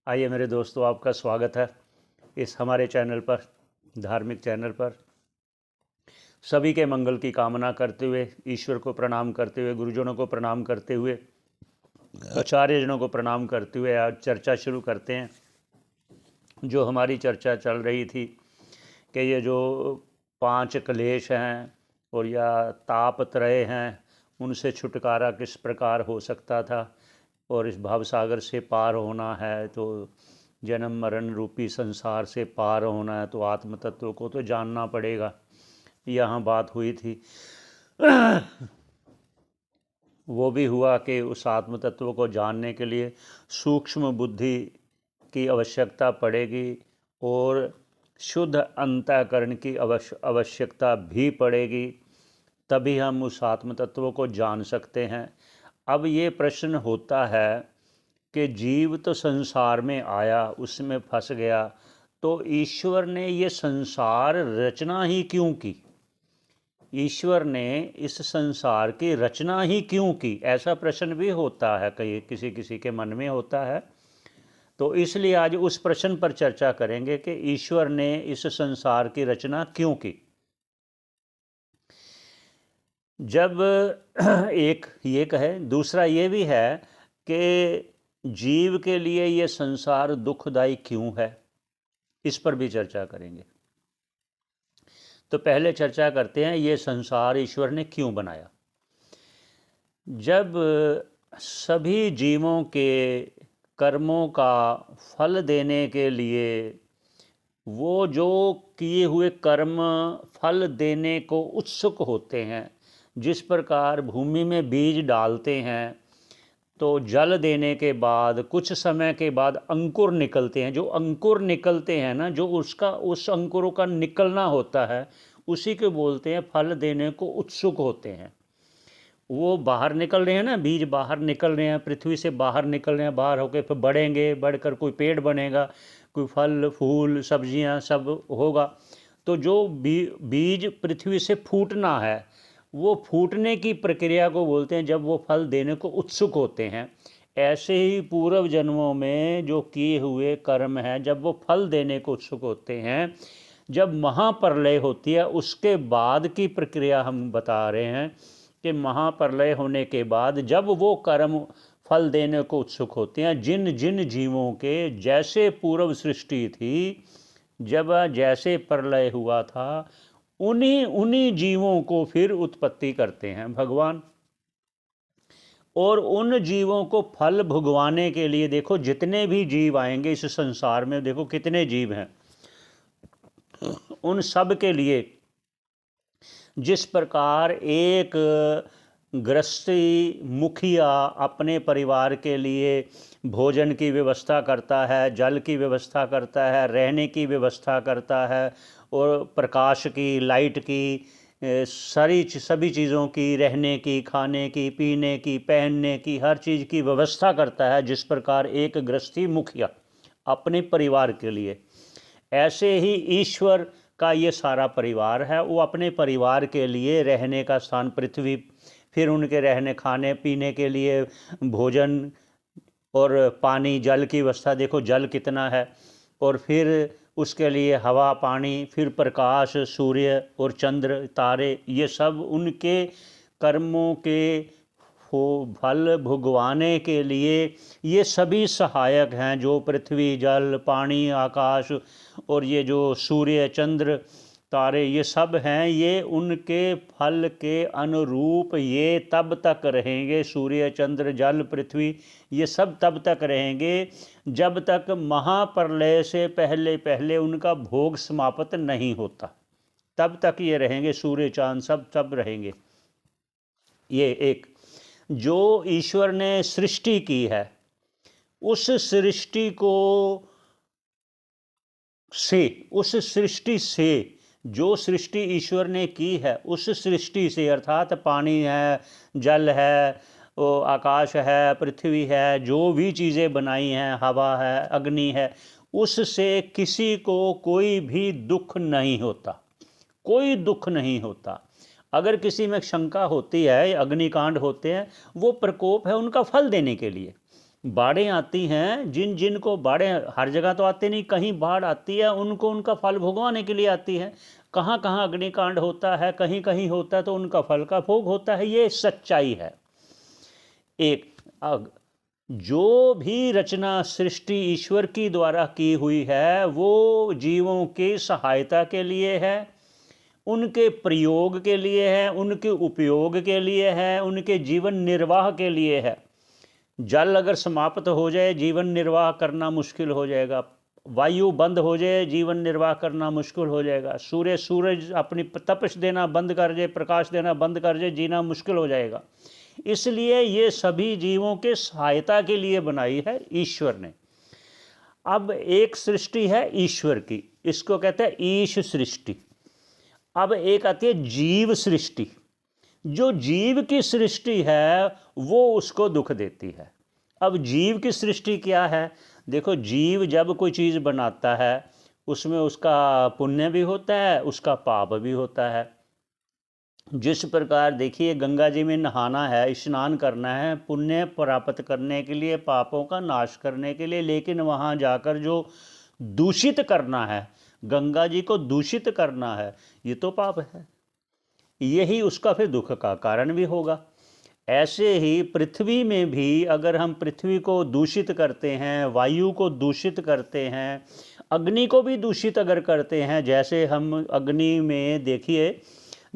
आइए मेरे दोस्तों, आपका स्वागत है इस हमारे चैनल पर, धार्मिक चैनल पर। सभी के मंगल की कामना करते हुए, ईश्वर को प्रणाम करते हुए, गुरुजनों को प्रणाम करते हुए, आचार्यजनों को प्रणाम करते हुए आज चर्चा शुरू करते हैं। जो हमारी चर्चा चल रही थी कि ये जो 5 क्लेश हैं और या ताप त्रय हैं, उनसे छुटकारा किस प्रकार हो सकता था, और इस भवसागर से पार होना है तो जन्म मरण रूपी संसार से पार होना है तो आत्म तत्व को तो जानना पड़ेगा। यहाँ बात हुई थी वो भी हुआ कि उस आत्म तत्व को जानने के लिए सूक्ष्म बुद्धि की आवश्यकता पड़ेगी और शुद्ध अंतःकरण की आवश्यकता भी पड़ेगी, तभी हम उस आत्म तत्व को जान सकते हैं। अब ये प्रश्न होता है कि जीव तो संसार में आया, उसमें फंस गया, तो ईश्वर ने ये संसार रचना ही क्यों की? ईश्वर ने इस संसार की रचना ही क्यों की? ऐसा प्रश्न भी होता है, कई किसी किसी के मन में होता है। तो इसलिए आज उस प्रश्न पर चर्चा करेंगे कि ईश्वर ने इस संसार की रचना क्यों की। जब एक ये कहे, दूसरा ये भी है कि जीव के लिए ये संसार दुखदाई क्यों है, इस पर भी चर्चा करेंगे। तो पहले चर्चा करते हैं ये संसार ईश्वर ने क्यों बनाया। जब सभी जीवों के कर्मों का फल देने के लिए वो जो किए हुए कर्म फल देने को उत्सुक होते हैं, जिस प्रकार भूमि में बीज डालते हैं तो जल देने के बाद कुछ समय के बाद अंकुर निकलते हैं, जो अंकुर निकलते हैं ना, जो उसका उस अंकुरों का निकलना होता है, उसी को बोलते हैं फल देने को उत्सुक होते हैं। वो बाहर निकल रहे हैं ना, बीज बाहर निकल रहे हैं, पृथ्वी से बाहर निकल रहे हैं, बाहर होकर फिर बढ़ेंगे, बढ़कर कोई पेड़ बनेगा, कोई फल फूल सब्जियां सब होगा। तो जो बीज पृथ्वी से फूटना है, वो फूटने की प्रक्रिया को बोलते हैं जब वो फल देने को उत्सुक होते हैं। ऐसे ही पूर्व जन्मों में जो किए हुए कर्म हैं, जब वो फल देने को उत्सुक होते हैं, जब महाप्रलय होती है उसके बाद की प्रक्रिया हम बता रहे हैं कि महाप्रलय होने के बाद जब वो कर्म फल देने को उत्सुक होते हैं, जिन जिन जीवों के जैसे पूर्व सृष्टि थी, जब जैसे प्रलय हुआ था, उन्हीं उन्हीं जीवों को फिर उत्पत्ति करते हैं भगवान। और उन जीवों को फल भुगवाने के लिए, देखो जितने भी जीव आएंगे इस संसार में, देखो कितने जीव हैं, उन सब के लिए जिस प्रकार एक गृहस्थी मुखिया अपने परिवार के लिए भोजन की व्यवस्था करता है, जल की व्यवस्था करता है, रहने की व्यवस्था करता है, और प्रकाश की, लाइट की, सभी चीज़ों की, रहने की, खाने की, पीने की, पहनने की, हर चीज़ की व्यवस्था करता है, जिस प्रकार एक गृहस्थी मुखिया अपने परिवार के लिए, ऐसे ही ईश्वर का ये सारा परिवार है, वो अपने परिवार के लिए रहने का स्थान पृथ्वी, फिर उनके रहने खाने पीने के लिए भोजन और पानी जल की व्यवस्था, देखो जल कितना है, और फिर उसके लिए हवा पानी, फिर प्रकाश सूर्य और चंद्र तारे, ये सब उनके कर्मों के फल भुगवाने के लिए ये सभी सहायक हैं। जो पृथ्वी जल पानी आकाश और ये जो सूर्य चंद्र तारे, ये सब हैं, ये उनके फल के अनुरूप ये तब तक रहेंगे। सूर्य चंद्र जल पृथ्वी ये सब तब तक रहेंगे जब तक महाप्रलय से पहले पहले उनका भोग समाप्त नहीं होता, तब तक ये रहेंगे। सूर्य चांद सब रहेंगे। ये एक जो ईश्वर ने सृष्टि की है, उस सृष्टि को उस सृष्टि से, जो सृष्टि ईश्वर ने की है उस सृष्टि से, अर्थात पानी है, जल है, वो आकाश है, पृथ्वी है, जो भी चीज़ें बनाई हैं, हवा है, अग्नि है, उससे किसी को कोई भी दुख नहीं होता, कोई दुख नहीं होता। अगर किसी में शंका होती है, अग्निकांड होते हैं, वो प्रकोप है उनका फल देने के लिए। बाढ़ें आती हैं, जिन जिन को बाढ़ें, हर जगह तो आती नहीं, कहीं बाढ़ आती है उनको उनका फल भोगवाने के लिए आती है। कहाँ कहाँ अग्निकांड होता है, कहीं कहीं होता है तो उनका फल का भोग होता है, ये सच्चाई है। एक जो भी रचना सृष्टि ईश्वर की द्वारा की हुई है वो जीवों की सहायता के लिए है, उनके प्रयोग के लिए है, उनके उपयोग के लिए है, उनके जीवन निर्वाह के लिए है। जल अगर समाप्त हो जाए जीवन निर्वाह करना मुश्किल हो जाएगा, वायु बंद हो जाए जीवन निर्वाह करना मुश्किल हो जाएगा, सूरज अपनी तपश देना बंद कर जाए, प्रकाश देना बंद कर जाए, जीना मुश्किल हो जाएगा। इसलिए ये सभी जीवों के सहायता के लिए बनाई है ईश्वर ने। अब एक सृष्टि है ईश्वर की, इसको कहते हैं ईश सृष्टि। अब एक आती है जीव सृष्टि। जो जीव की सृष्टि है वो उसको दुख देती है। अब जीव की सृष्टि क्या है? देखो, जीव जब कोई चीज़ बनाता है उसमें उसका पुण्य भी होता है, उसका पाप भी होता है। जिस प्रकार देखिए, गंगा जी में नहाना है, स्नान करना है, पुण्य प्राप्त करने के लिए, पापों का नाश करने के लिए, लेकिन वहाँ जाकर जो दूषित करना है, गंगा जी को दूषित करना है, ये तो पाप है, यही उसका फिर दुख का कारण भी होगा। ऐसे ही पृथ्वी में भी अगर हम पृथ्वी को दूषित करते हैं, वायु को दूषित करते हैं, अग्नि को भी दूषित अगर करते हैं, जैसे हम अग्नि में देखिए,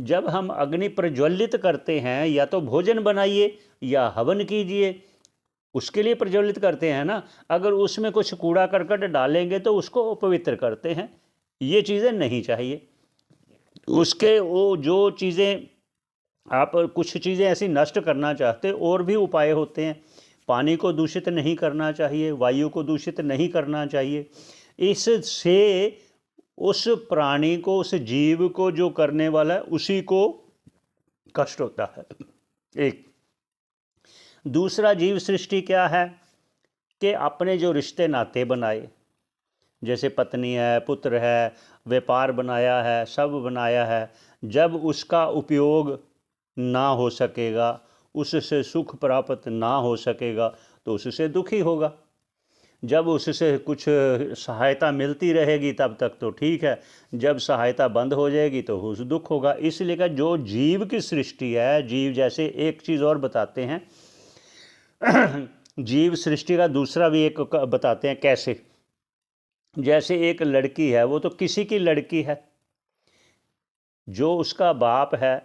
जब हम अग्नि प्रज्वलित करते हैं, या तो भोजन बनाइए या हवन कीजिए, उसके लिए प्रज्वलित करते हैं ना। अगर उसमें कुछ कूड़ा करकट डालेंगे तो उसको अपवित्र करते हैं, ये चीज़ें नहीं चाहिए। उसके वो जो चीज़ें आप कुछ चीज़ें ऐसी नष्ट करना चाहते, और भी उपाय होते हैं। पानी को दूषित नहीं करना चाहिए, वायु को दूषित नहीं करना चाहिए। इससे उस प्राणी को, उस जीव को जो करने वाला है उसी को कष्ट होता है। एक दूसरा जीव सृष्टि क्या है कि अपने जो रिश्ते नाते बनाए, जैसे पत्नी है, पुत्र है, व्यापार बनाया है, सब बनाया है, जब उसका उपयोग ना हो सकेगा, उससे सुख प्राप्त ना हो सकेगा तो उससे दुखी होगा। जब उससे कुछ सहायता मिलती रहेगी तब तक तो ठीक है, जब सहायता बंद हो जाएगी तो उस दुख होगा। इसलिए का जो जीव की सृष्टि है, जीव, जैसे एक चीज़ और बताते हैं जीव सृष्टि का दूसरा भी एक बताते हैं कैसे। जैसे एक लड़की है, वो तो किसी की लड़की है, जो उसका बाप है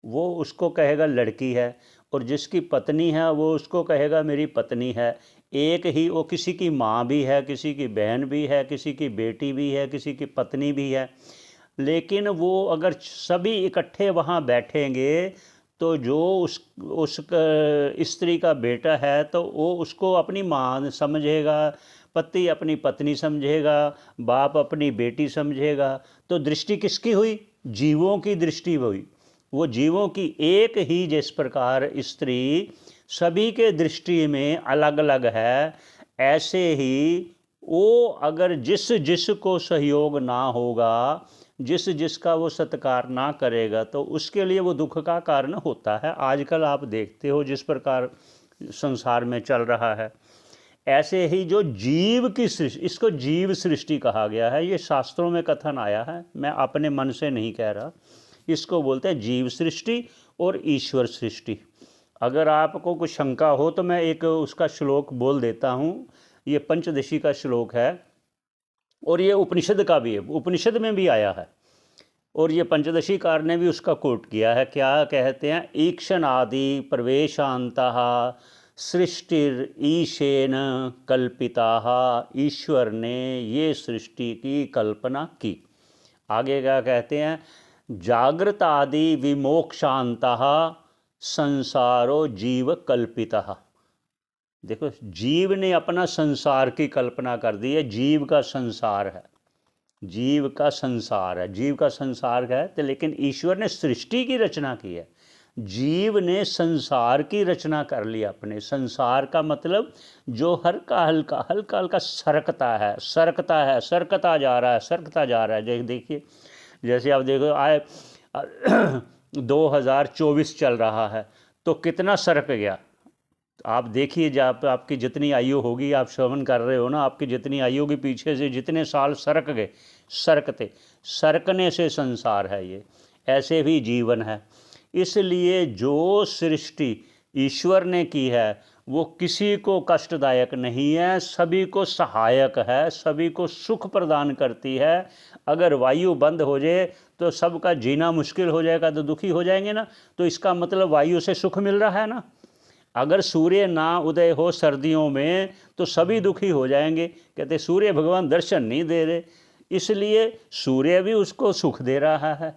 वो उसको कहेगा लड़की है, और जिसकी पत्नी है वो उसको कहेगा मेरी पत्नी है। एक ही, वो किसी की माँ भी है, किसी की बहन भी है, किसी की बेटी भी है, किसी की पत्नी भी है। लेकिन वो अगर सभी इकट्ठे वहाँ बैठेंगे तो जो उस स्त्री का बेटा है तो वो उसको अपनी माँ समझेगा, पति अपनी पत्नी समझेगा, बाप अपनी बेटी समझेगा। तो दृष्टि किसकी हुई? जीवों की दृष्टि हुई। वो जीवों की एक ही, जिस प्रकार स्त्री सभी के दृष्टि में अलग अलग है, ऐसे ही वो अगर जिस जिसको सहयोग ना होगा, जिस जिसका वो सत्कार ना करेगा, तो उसके लिए वो दुख का कारण होता है। आजकल आप देखते हो जिस प्रकार संसार में चल रहा है। ऐसे ही जो जीव की सृष्टि, इसको जीव सृष्टि कहा गया है, ये शास्त्रों में कथन आया है, मैं अपने मन से नहीं कह रहा। इसको बोलते हैं जीव सृष्टि और ईश्वर सृष्टि। अगर आपको कुछ शंका हो तो मैं एक उसका श्लोक बोल देता हूँ। ये पंचदशी का श्लोक है और ये उपनिषद का भी है, उपनिषद में भी आया है, और ये पंचदशी कार ने भी उसका कोट किया है। क्या कहते हैं? ईक्षण आदि प्रवेशांतः सृष्टिर ईशेन कल्पिता। ईश्वर ने ये सृष्टि की कल्पना की। आगे क्या कहते हैं? जागृत आदि विमोक्षांतः संसारो जीव कल्पितः। देखो, जीव ने अपना संसार की कल्पना कर दी है, जीव का संसार है, जीव का संसार है, जीव का संसार है। तो लेकिन ईश्वर ने सृष्टि की रचना की है, जीव ने संसार की रचना कर ली अपने। संसार का मतलब जो हल्का हल्का हल्का हल्का सरकता है, सरकता है, सरकता जा रहा है, सरकता जा रहा है। देखिए, जैसे आप देखो, आए 2024 चल रहा है तो कितना सरक गया, तो आप देखिए, जब आपकी जितनी आयु होगी, आप श्रवण कर रहे हो ना, आपकी जितनी आयु होगी, पीछे से जितने साल सरक गए, सरकते सरकने से संसार है ये, ऐसे भी जीवन है। इसलिए जो सृष्टि ईश्वर ने की है वो किसी को कष्टदायक नहीं है, सभी को सहायक है, सभी को सुख प्रदान करती है। अगर वायु बंद हो जाए तो सबका जीना मुश्किल हो जाएगा, तो दुखी हो जाएंगे ना। तो इसका मतलब वायु से सुख मिल रहा है ना। अगर सूर्य ना उदय हो सर्दियों में तो सभी दुखी हो जाएंगे, कहते सूर्य भगवान दर्शन नहीं दे रहे, इसलिए सूर्य भी उसको सुख दे रहा है।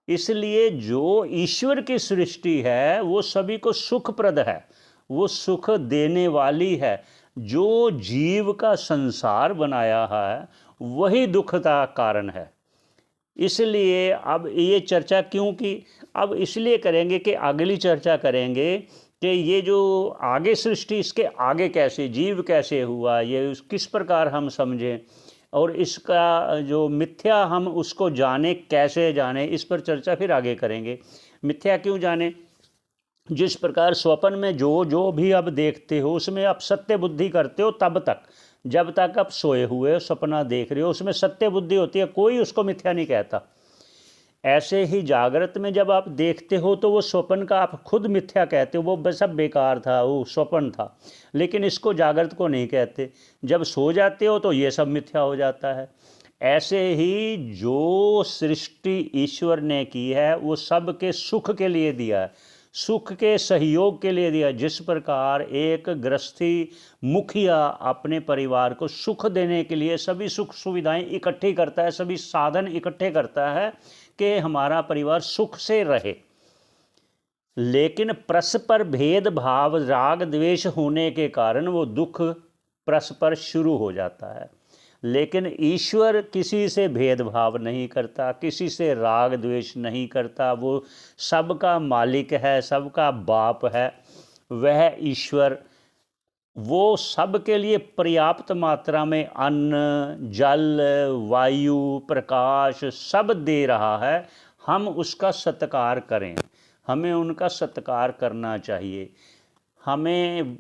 इसलिए जो ईश्वर की सृष्टि है वो सभी को सुखप्रद है, वो सुख देने वाली है। जो जीव का संसार बनाया है वही दुख का कारण है। इसलिए अब ये चर्चा क्यों की, अब इसलिए करेंगे कि अगली चर्चा करेंगे कि ये जो आगे सृष्टि, इसके आगे कैसे जीव कैसे हुआ, ये किस प्रकार हम समझें, और इसका जो मिथ्या हम उसको जाने, कैसे जाने, इस पर चर्चा फिर आगे करेंगे। मिथ्या क्यों जाने, जिस प्रकार स्वप्न में जो जो भी आप देखते हो उसमें आप सत्य बुद्धि करते हो, तब तक जब तक आप सोए हुए सपना देख रहे हो उसमें सत्य बुद्धि होती है, कोई उसको मिथ्या नहीं कहता। ऐसे ही जागृत में जब आप देखते हो तो वो स्वप्न का आप खुद मिथ्या कहते हो, वो सब बेकार था, वो स्वप्न था, लेकिन इसको जागृत को नहीं कहते। जब सो जाते हो तो ये सब मिथ्या हो जाता है। ऐसे ही जो सृष्टि ईश्वर ने की है वो सबके सुख के लिए दिया है, सुख के सहयोग के लिए दिया। जिस प्रकार एक गृहस्थी मुखिया अपने परिवार को सुख देने के लिए सभी सुख सुविधाएं इकट्ठी करता है, सभी साधन इकट्ठे करता है कि हमारा परिवार सुख से रहे, लेकिन परस्पर भेदभाव राग द्वेष होने के कारण वो दुख परस्पर शुरू हो जाता है। लेकिन ईश्वर किसी से भेदभाव नहीं करता, किसी से राग द्वेष नहीं करता, वो सबका मालिक है, सबका बाप है वह ईश्वर। वो सब के लिए पर्याप्त मात्रा में अन्न, जल, वायु, प्रकाश सब दे रहा है। हम उसका सत्कार करें, हमें उनका सत्कार करना चाहिए। हमें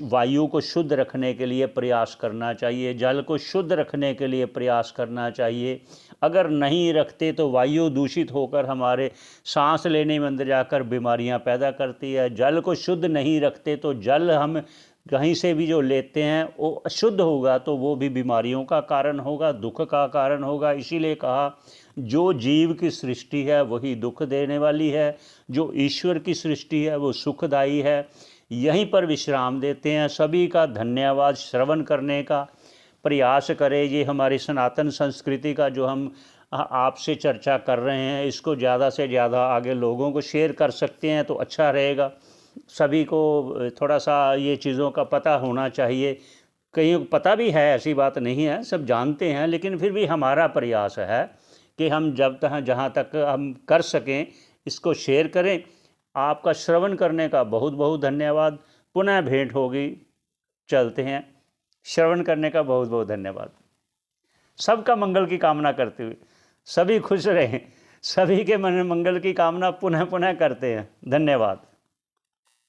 वायु को शुद्ध रखने के लिए प्रयास करना चाहिए, जल को शुद्ध रखने के लिए प्रयास करना चाहिए। अगर नहीं रखते तो वायु दूषित होकर हमारे सांस लेने में अंदर जाकर बीमारियां पैदा करती है। जल को शुद्ध नहीं रखते तो जल हम कहीं से भी जो लेते हैं वो अशुद्ध होगा, तो वो भी बीमारियों का कारण होगा, दुख का कारण होगा। इसीलिए कहा जो जीव की सृष्टि है वही दुख देने वाली है, जो ईश्वर की सृष्टि है वो सुखदायी है। यहीं पर विश्राम देते हैं। सभी का धन्यवाद। श्रवण करने का प्रयास करें। ये हमारी सनातन संस्कृति का जो हम आपसे चर्चा कर रहे हैं, इसको ज़्यादा से ज़्यादा आगे लोगों को शेयर कर सकते हैं तो अच्छा रहेगा। सभी को थोड़ा सा ये चीज़ों का पता होना चाहिए। कहीं को पता भी है, ऐसी बात नहीं है, सब जानते हैं, लेकिन फिर भी हमारा प्रयास है कि हम जब तक जहाँ तक हम कर सकें इसको शेयर करें। आपका श्रवण करने का बहुत बहुत धन्यवाद। पुनः भेंट होगी, चलते हैं। श्रवण करने का बहुत बहुत धन्यवाद। सबका मंगल की कामना करते हुए सभी खुश रहें, सभी के मन में मंगल की कामना पुनः पुनः करते हैं। धन्यवाद।